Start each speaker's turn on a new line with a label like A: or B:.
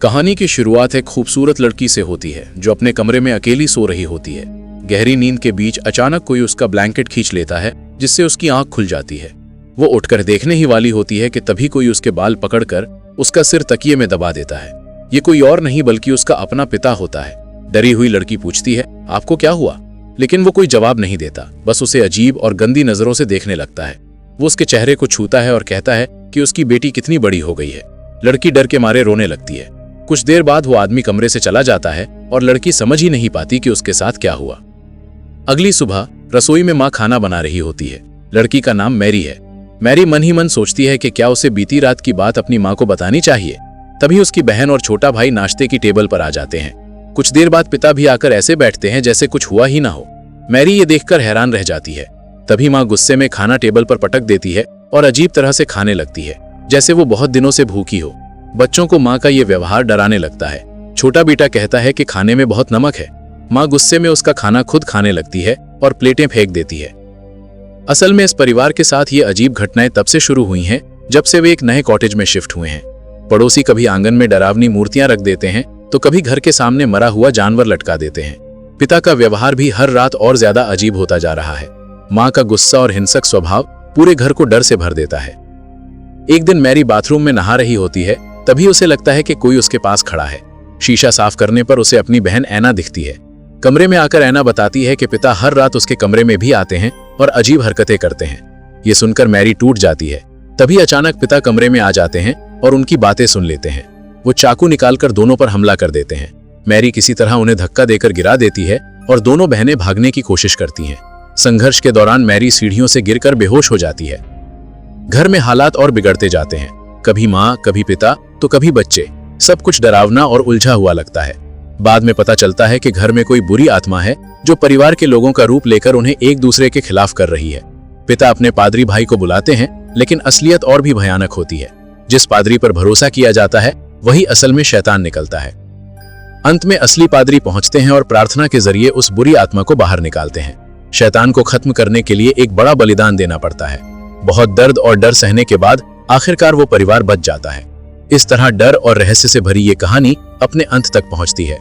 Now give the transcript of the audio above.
A: कहानी की शुरुआत एक खूबसूरत लड़की से होती है जो अपने कमरे में अकेली सो रही होती है। गहरी नींद के बीच अचानक कोई उसका ब्लैंकेट खींच लेता है जिससे उसकी आंख खुल जाती है। वो उठकर देखने ही वाली होती है कि तभी कोई उसके बाल पकड़कर उसका सिर तकिए में दबा देता है। ये कोई और नहीं बल्कि उसका अपना पिता होता है। डरी हुई लड़की पूछती है, आपको क्या हुआ? लेकिन वो कोई जवाब नहीं देता, बस उसे अजीब और गंदी नजरों से देखने लगता है। वो उसके चेहरे को छूता है और कहता है कि उसकी बेटी कितनी बड़ी हो गई है। लड़की डर के मारे रोने लगती है। कुछ देर बाद वो आदमी कमरे से चला जाता है और लड़की समझ ही नहीं पाती कि उसके साथ क्या हुआ। अगली सुबह रसोई में माँ खाना बना रही होती है। लड़की का नाम मैरी है। मैरी मन ही मन सोचती है कि क्या उसे बीती रात की बात अपनी माँ को बतानी चाहिए। तभी उसकी बहन और छोटा भाई नाश्ते की टेबल पर आ जाते हैं। कुछ देर बाद पिता भी आकर ऐसे बैठते हैं जैसे कुछ हुआ ही ना हो। मैरी ये देखकर हैरान रह जाती है। तभी माँ गुस्से में खाना टेबल पर पटक देती है और अजीब तरह से खाने लगती है, जैसे वो बहुत दिनों से भूखी हो। बच्चों को माँ का ये व्यवहार डराने लगता है। छोटा बेटा कहता है कि खाने में बहुत नमक है। माँ गुस्से में उसका खाना खुद खाने लगती है और प्लेटें फेंक देती है। असल में इस परिवार के साथ ये अजीब घटनाएं तब से शुरू हुई हैं जब से वे एक नए कॉटेज में शिफ्ट हुए हैं। पड़ोसी कभी आंगन में डरावनी मूर्तियां रख देते हैं तो कभी घर के सामने मरा हुआ जानवर लटका देते हैं। पिता का व्यवहार भी हर रात और ज्यादा अजीब होता जा रहा है। माँ का गुस्सा और हिंसक स्वभाव पूरे घर को डर से भर देता है। एक दिन मैरी बाथरूम में नहा रही होती है, तभी उसे लगता है कि कोई उसके पास खड़ा है। शीशा साफ करने पर उसे अपनी बहन ऐना दिखती है। कमरे में आकर ऐना बताती है कि पिता हर रात उसके कमरे में भी आते हैं और अजीब हरकतें करते हैं। ये सुनकर मैरी टूट जाती है। तभी अचानक पिता कमरे में आ जाते हैं और उनकी बातें सुन लेते हैं। वो चाकू निकालकर दोनों पर हमला कर देते हैं। मैरी किसी तरह उन्हें धक्का देकर गिरा देती है और दोनों बहनें भागने की कोशिश करती हैं। संघर्ष के दौरान मैरी सीढ़ियों से गिरकर बेहोश हो जाती है। घर में हालात और बिगड़ते जाते हैं। कभी माँ, कभी पिता तो कभी बच्चे। सब कुछ डरावना और उलझा हुआ लगता है। बाद में पता चलता है कि घर में कोई बुरी आत्मा है जो परिवार के लोगों का रूप लेकर उन्हें एक दूसरे के खिलाफ कर रही है। पिता अपने पादरी भाई को बुलाते हैं, लेकिन असलियत और भी भयानक होती है। जिस पादरी पर भरोसा किया जाता है वही असल में शैतान निकलता है। अंत में असली पादरी पहुंचते हैं और प्रार्थना के जरिए उस बुरी आत्मा को बाहर निकालते हैं। शैतान को खत्म करने के लिए एक बड़ा बलिदान देना पड़ता है। बहुत दर्द और डर सहने के बाद आखिरकार वो परिवार बच जाता है। इस तरह डर और रहस्य से भरी ये कहानी अपने अंत तक पहुंचती है।